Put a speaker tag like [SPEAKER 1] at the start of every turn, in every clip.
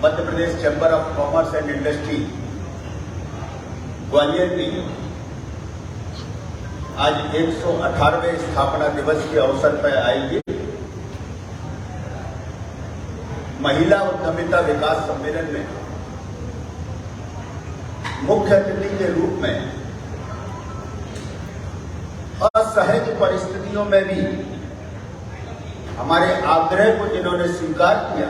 [SPEAKER 1] Madhya Pradesh chamber of commerce and industry Gwalior में आज 118वें स्थापना दिवस के अवसर पर आयोजित महिला उद्यमिता विकास सम्मेलन में मुख्य अतिथि के रूप में असहज परिस्थितियों में भी हमारे आग्रह को जिन्होंने स्वीकार किया,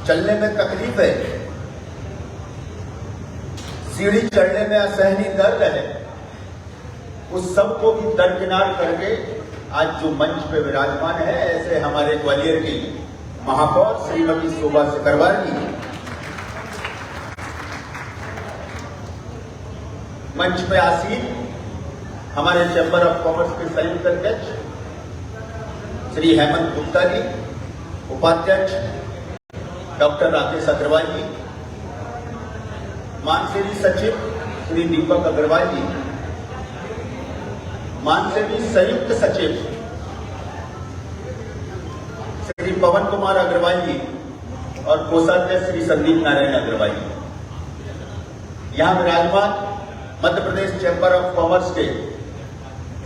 [SPEAKER 1] चलने में तकलीफ है, सीढ़ी चढ़ने में असहनीय दर्द है, उस सब को भी दरकिनार करके आज जो मंच पे विराजमान है, ऐसे हमारे ग्वालियर की महापौर श्रीमती शोभा सिकरवार जी, मंच पे आसीन हमारे चैम्बर ऑफ कॉमर्स के संयुक्त अध्यक्ष श्री हेमंत गुप्ता जी, उपाध्यक्ष डॉक्टर राकेश अग्रवाल जी, मानसेवी सचिव श्री दीपक अग्रवाल जी, मानसेवी संयुक्त सचिव श्री पवन कुमार अग्रवाल जी और कोषाध्यक्ष श्री संदीप नारायण अग्रवाल जी। यहां विराजमान Madhya Pradesh chamber of commerce के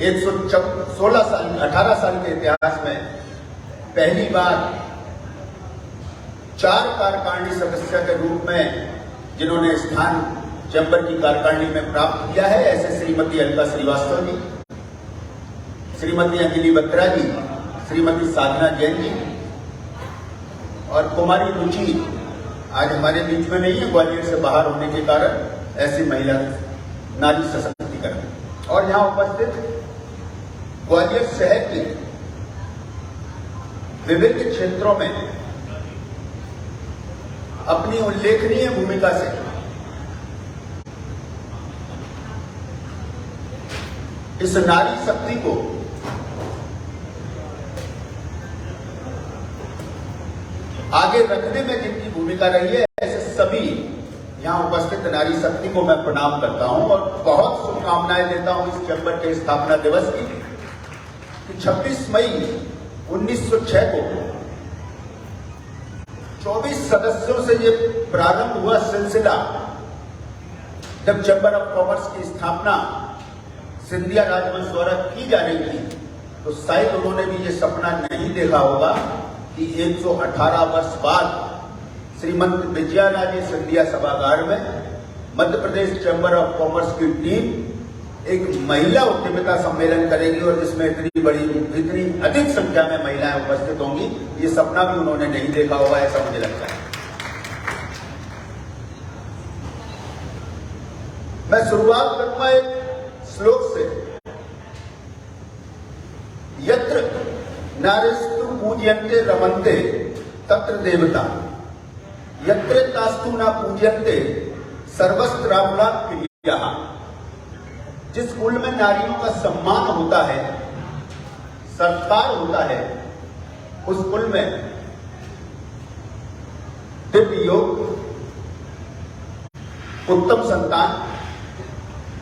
[SPEAKER 1] 18 साल के इतिहास में पहली बार 4 कार्यकारिणी सदस्य के रूप में जिन्होंने स्थान चैम्बर की कार्यकारिणी में प्राप्त किया है, ऐसे श्रीमती अलका श्रीवास्तव जी, श्रीमती अंजलि बत्रा जी, श्रीमती साधना जैन जी और कुमारी रुचि आज हमारे बीच में नहीं है, ग्वालियर से बाहर होने के कारण। ऐसी महिला नारी सशक्तिकरण और यहां उपस्थित ग्वालियर शहर के विभिन्न क्षेत्रों में अपनी उल्लेखनीय भूमिका से इस नारी शक्ति को आगे रखने में जिनकी भूमिका रही है, ऐसे सभी यहां उपस्थित नारी शक्ति को मैं प्रणाम करता हूं और बहुत शुभकामनाएं देता हूं इस चैम्बर के स्थापना दिवस की कि 26 मई 1906 को 24 सदस्यों से ये प्रारंभ हुआ सिलसिला, जब चैम्बर ऑफ कॉमर्स की स्थापना सिंधिया राजवंश द्वारा की जा रही थी, तो शायद उन्होंने भी ये सपना नहीं देखा होगा कि 118 वर्ष बाद श्रीमती विजयाराजे सिंधिया सभागार में Madhya Pradesh chamber of commerce की टीम एक महिला उद्यमिता सम्मेलन करेगी और जिसमें इतनी अधिक संख्या में महिलाएं उपस्थित होंगी, ये सपना भी उन्होंने नहीं देखा होगा, ऐसा मुझे लगता है। मैं शुरुआत करूंगा एक श्लोक से, यत्र नारीस्तु पूज्यन्ते रमन्ते तत्र देवता, यत्र तास्तु न पूज्यन्ते सर्वस्त्रावला क्रिया। जिस कुल में नारियों का सम्मान होता है, सत्कार होता है, उस कुल में दिव्य योग, उत्तम संतान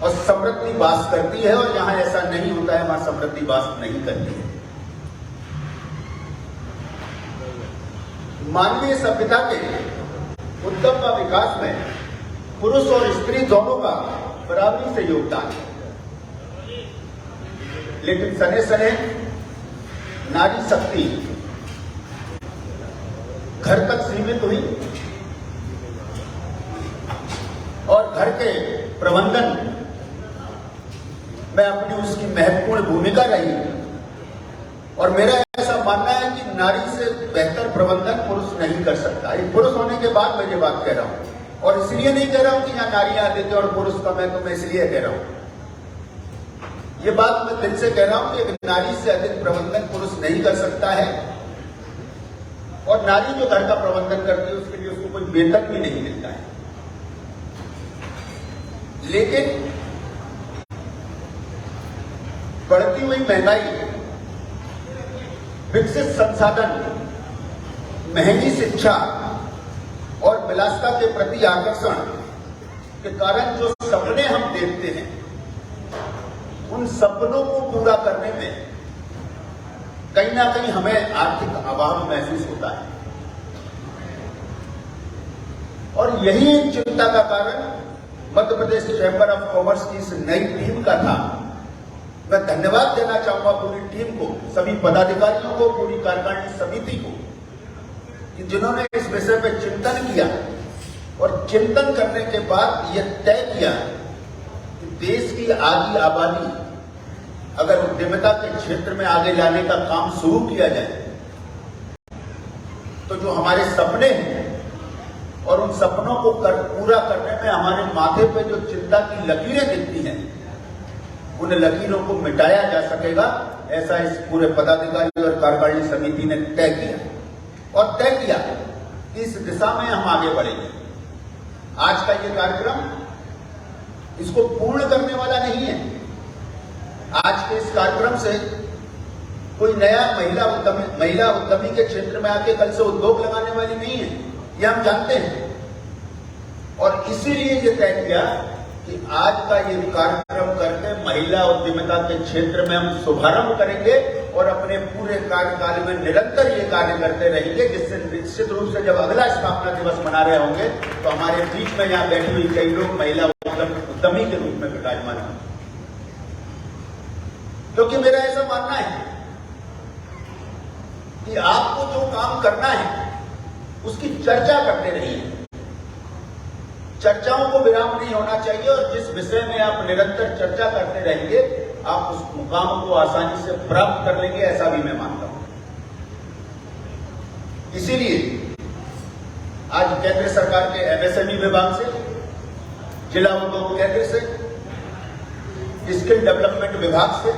[SPEAKER 1] और समृद्धि वास करती है, और जहां ऐसा नहीं होता है वहां समृद्धि वास नहीं करती है। मानवीय सभ्यता के उद्यम का विकास में पुरुष और स्त्री दोनों का बराबरी से योगदान है, लेकिन सने सने नारी शक्ति घर तक सीमित हुई और घर के प्रबंधन में अपनी उसकी महत्वपूर्ण भूमिका रही। और मेरा ऐसा मानना है कि नारी से बेहतर प्रबंधन पुरुष नहीं कर सकता। एक पुरुष होने के बाद मैं ये बात कह रहा हूं, और इसलिए नहीं कह रहा हूं कि यहां नारियां अधिक और पुरुष कम है, तो मैं इसलिए कह रहा हूं, ये बात मैं दिल से कह रहा हूं कि एक नारी से अधिक प्रबंधन पुरुष नहीं कर सकता है, और नारी जो घर का प्रबंधन करती है उसके लिए उसको कोई वेतन भी नहीं मिलता है। लेकिन बढ़ती हुई महंगाई, विकसित संसाधन, महंगी शिक्षा और विलासिता के प्रति आकर्षण के कारण जो सपने हम देखते हैं, उन सपनों को पूरा करने में कहीं ना कहीं हमें आर्थिक अभाव महसूस होता है। यही एक चिंता का कारण Madhya Pradesh chamber of commerce की इस नई टीम का था। मैं धन्यवाद देना चाहूंगा पूरी टीम को, सभी पदाधिकारियों को, पूरी कार्यकारिणी समिति को, कि जिन्होंने इस विषय पर चिंतन किया और चिंतन करने के बाद यह तय किया कि देश की आधी आबादी अगर उद्यमिता के क्षेत्र में आगे लाने का काम शुरू किया जाए तो जो हमारे सपने हैं और उन सपनों को पूरा करने में हमारे माथे पे जो चिंता की लकीरें दिखती हैं, उन लकीरों को मिटाया जा सकेगा। ऐसा इस पूरे पदाधिकारी और कार्यकारिणी समिति ने तय किया और तय किया कि इस दिशा में हम आगे बढ़ेंगे। आज का ये कार्यक्रम इसको पूर्ण करने वाला नहीं है। आज के इस कार्यक्रम से कोई नया महिला उद्यमी के क्षेत्र में आके कल से उद्योग लगाने वाली नहीं है, ये हम जानते हैं। और इसीलिए ये तय किया कि आज का ये कार्यक्रम करके महिला उद्यमिता के क्षेत्र में हम शुभारंभ करेंगे और अपने पूरे कार्यकाल में निरंतर ये कार्य करते रहेंगे, जिससे निश्चित रूप से जब अगला स्थापना दिवस मना रहे होंगे तो हमारे बीच में यहाँ बैठी हुई कई लोग महिला उद्यमी के रूप में विराजमान होंगे। क्योंकि मेरा ऐसा मानना है कि आपको जो काम करना है उसकी चर्चा करते रहिए। चर्चाओं को विराम नहीं होना चाहिए और जिस विषय में आप निरंतर चर्चा करते रहेंगे आप उस मुकाम को आसानी से प्राप्त कर लेंगे, ऐसा भी मैं मानता हूं। इसीलिए आज केंद्र सरकार के एमएसएमई विभाग से, जिला उद्योग केंद्र से, स्किल डेवलपमेंट विभाग से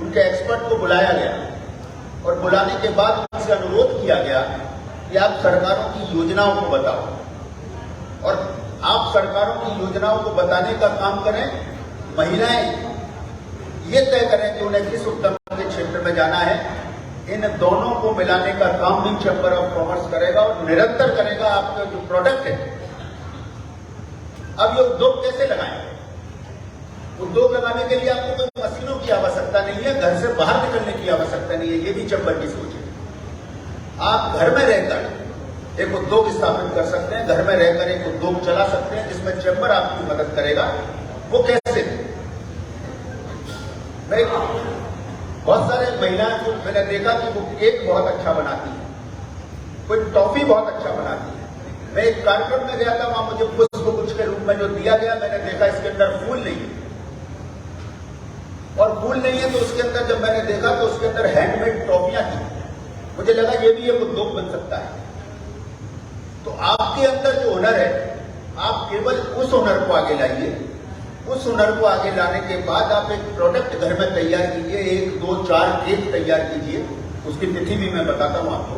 [SPEAKER 1] उनके एक्सपर्ट को बुलाया गया और बुलाने के बाद उनसे अनुरोध किया गया कि आप सरकारों की योजनाओं को बताओ और आप सरकारों की योजनाओं को बताने का काम करें। महिलाएं ये तय करें कि उन्हें किस उद्यम के क्षेत्र में जाना है। इन दोनों को मिलाने का काम भी चैंबर ऑफ कॉमर्स करेगा और निरंतर करेगा। आपका जो प्रोडक्ट है, अब ये उद्योग कैसे लगाएं? उद्योग लगाने के लिए आपको कोई मशीनों की आवश्यकता नहीं है, घर से बाहर निकलने की आवश्यकता नहीं है। ये भी चैंबर की सोच है। आप घर में रहकर एक उद्योग स्थापित कर सकते हैं, घर में रहकर एक उद्योग चला सकते हैं जिसमें चैंबर आपकी मदद करेगा। वो कैसे? मैं बहुत सारे महिलाएं को मैंने देखा कि वो केक बहुत अच्छा बनाती है, कोई टॉफी बहुत अच्छा बनाती है। मैं एक कार्यक्रम में गया था, वहां मुझे पुष्प गुच्छ के रूप में जो दिया गया, मैंने देखा इसके अंदर फूल नहीं है और फूल नहीं है तो उसके अंदर जब मैंने देखा तो उसके अंदर हैंडमेड टॉफियां थी। मुझे लगा ये भी एक उद्योग बन सकता है। तो आपके अंदर जो हुनर है, आप केवल उस हुनर को आगे लाइए। उस हुनर को आगे लाने के बाद आप एक प्रोडक्ट घर में तैयार कीजिए, 1, 2, 4 केक तैयार कीजिए। उसकी तिथि भी मैं बताता हूं आपको।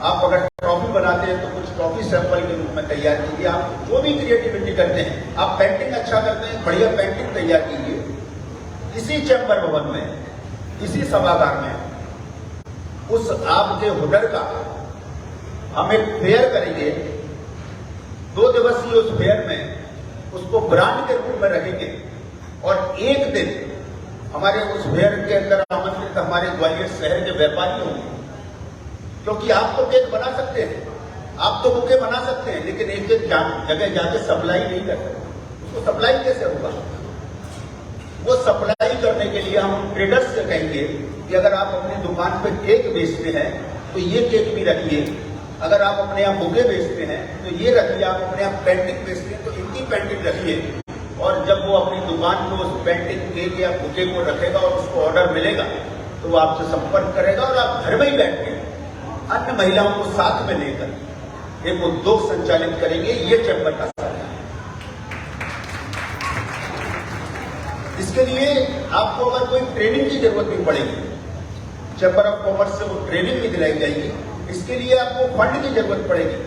[SPEAKER 1] आप अगर ट्रॉफी बनाते हैं तो कुछ ट्रॉफी सैंपल के रूप में तैयार कीजिए। आप जो भी क्रिएटिविटी करते हैं, आप पेंटिंग अच्छा करते हैं, बढ़िया पेंटिंग तैयार कीजिए। इसी चैंबर भवन में, इसी सभागार में उस आपके हुनर का हम एक फेयर करेंगे। 2 दिवसीय उस फेयर में उसको ब्रांड के रूप में रखेंगे और एक दिन हमारे उस फेयर के अंदर आमंत्रित हमारे ग्वालियर शहर के व्यापारी होंगे। क्योंकि आप तो केक बना सकते हैं, आप तो बुके बना सकते हैं, लेकिन एक एक जगह जाके सप्लाई नहीं कर सकते। उसको सप्लाई कैसे होगा? वो सप्लाई करने के लिए हम ट्रेडर्स से कहेंगे कि अगर आप अपनी दुकान पे केक बेचते हैं तो ये केक भी रखिए, अगर आप अपने यहाँ बुके बेचते हैं तो ये रखिए, आप अपने यहाँ पेंटिंग बेचते हैं तो इनकी पेंटिंग रखिए। और जब वो अपनी दुकान को उस पेंटिंग केक या बुके को रखेगा और उसको ऑर्डर मिलेगा तो वो आपसे संपर्क करेगा और आप घर में ही बैठ के अन्य महिलाओं को साथ में लेकर एक उद्योग संचालित करेंगे। ये चैंबर का साथ है। इसके लिए आपको अगर कोई ट्रेनिंग की जरूरत भी पड़ेगी, चैंबर ऑफ कॉमर्स से वो ट्रेनिंग भी दिलाई जाएगी। इसके लिए आपको फंड की जरूरत पड़ेगी।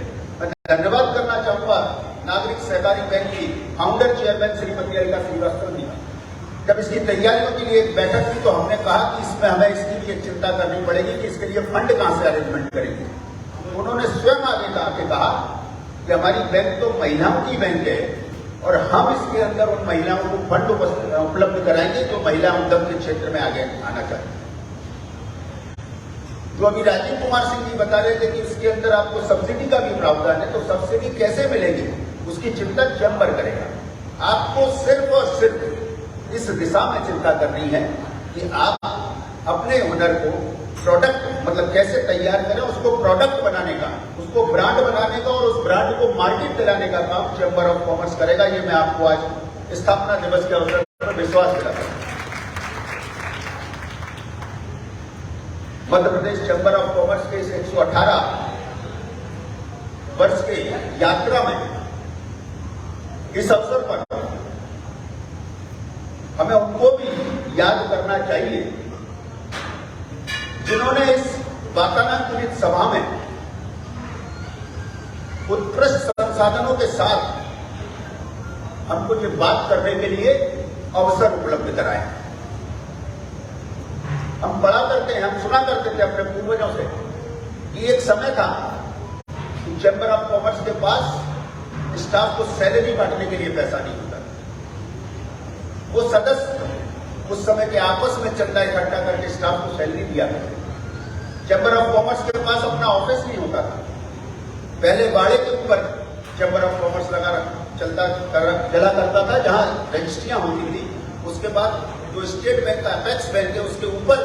[SPEAKER 1] मैं धन्यवाद करना चाहूंगा नागरिक सहकारी बैंक की फाउंडर चेयरमैन श्रीमती अनिता श्रीवास्तव जी। जब इसकी तैयारियों के लिए एक बैठक थी तो हमने कहा कि इसमें हमें इसके लिए चिंता करनी पड़ेगी कि इसके लिए फंड कहां से अरेंजमेंट करेंगे। तो उन्होंने स्वयं आगे आके कहा कि हमारी बैंक तो महिलाओं की बैंक है और हम इसके अंदर उन महिलाओं को फंड उपलब्ध कराएंगे जो महिला उद्यम के क्षेत्र में आगे आना चाहती है। जो अभी राजीव कुमार सिंह जी बता रहे थे कि इसके अंदर आपको सब्सिडी का भी प्रावधान है, तो सब्सिडी कैसे मिलेगी उसकी चिंता चैम्बर करेगा। आपको सिर्फ और सिर्फ इस दिशा में चिंता करनी है कि आप अपने हुनर को प्रोडक्ट मतलब कैसे तैयार करें, उसको प्रोडक्ट बनाने का, उसको ब्रांड बनाने का और उस ब्रांड को मार्केट दिलाने का काम चैम्बर ऑफ कॉमर्स करेगा। ये मैं आपको आज स्थापना दिवस के अवसर पर विश्वास दिलाता हूं। Madhya Pradesh chamber of commerce के इस 118 वर्ष के यात्रा में इस अवसर पर हमें उनको भी याद करना चाहिए जिन्होंने इस वातानुकूलित सभा में उत्कृष्ट संसाधनों के साथ हमको ये बात करने के लिए अवसर उपलब्ध कराए। हम पढ़ा करते हैं, हम सुना करते थे अपने पूर्वजों से कि एक समय था कि चैम्बर ऑफ कॉमर्स के पास स्टाफ को सैलरी बांटने के लिए पैसा नहीं होता। वो सदस्य उस समय के आपस में चंदा इकट्ठा करके स्टाफ को सैलरी दिया करते। चैम्बर ऑफ कॉमर्स के पास अपना ऑफिस नहीं होता था। पहले बाड़े के ऊपर चैम्बर ऑफ कॉमर्स चला करता था जहां रजिस्ट्रियां होती थी। उसके बाद जो स्टेट बैंक का अपेक्स बैंक है उसके ऊपर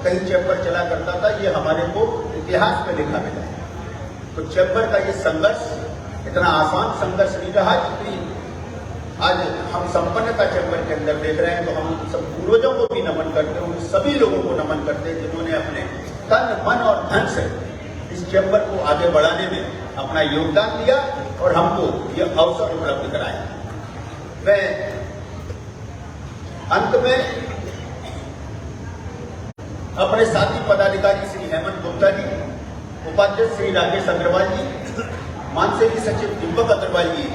[SPEAKER 1] कहीं चैम्बर चला करता था। ये हमारे को इतिहास में लिखा मिला है। तो चैम्बर का ये संघर्ष इतना आसान संघर्ष नहीं रहा जितनी आज हम संपन्नता चैम्बर के अंदर देख रहे हैं। तो हम सब पूर्वजों को भी नमन करते हैं, उन सभी लोगों को नमन करते हैं जिन्होंने अपने तन मन और धन से इस चैम्बर को आगे बढ़ाने में अपना योगदान दिया और हमको ये अवसर उपलब्ध कराया। मैं अंत में अपने साथी पदाधिकारी श्री हेमंत गुप्ता जी, उपाध्यक्ष श्री राकेश अग्रवाल जी, मानसेवी सचिव दीपक अग्रवाल जी,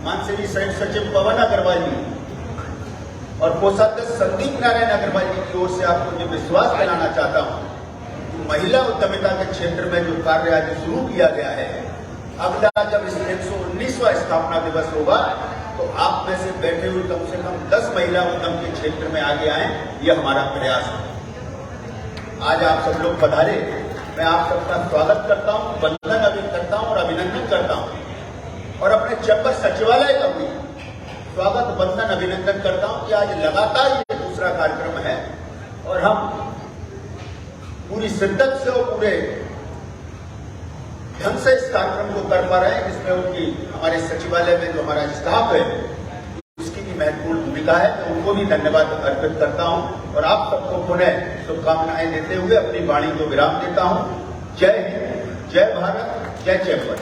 [SPEAKER 1] मानसेवी संयुक्त सचिव पवन अग्रवाल जी और कोषाध्यक्ष संदीप नारायण अग्रवाल जी की ओर से आपको ये विश्वास दिलाना चाहता हूं कि महिला उद्यमिता के क्षेत्र में जो कार्य आज शुरू किया गया है, अगला जब इस 119वां स्थापना दिवस होगा तो आप में से बैठे हुए कम से कम 10 महिला उद्यम के क्षेत्र में आगे आए, ये हमारा प्रयास है। आज आप सब लोग पधारे, मैं आप सबका स्वागत करता हूं, वंदन करता हूं और अभिनंदन करता हूं और अपने चैम्बर सचिवालय का भी स्वागत वंदन अभिनंदन करता हूं कि आज लगातार ये दूसरा कार्यक्रम है और हम पूरी शिद्दत से और पूरे ढंग से इस कार्यक्रम को कर पा रहे हैं, जिसमें उनकी हमारे सचिवालय में जो हमारा स्टाफ है उसकी भी महत्वपूर्ण भूमिका है। मैं उनको भी धन्यवाद अर्पित करता हूं और आप सबको पुनः शुभकामनाएं देते हुए अपनी वाणी को विराम देता हूं। जय हिंद, जय भारत, जय चैम्बर।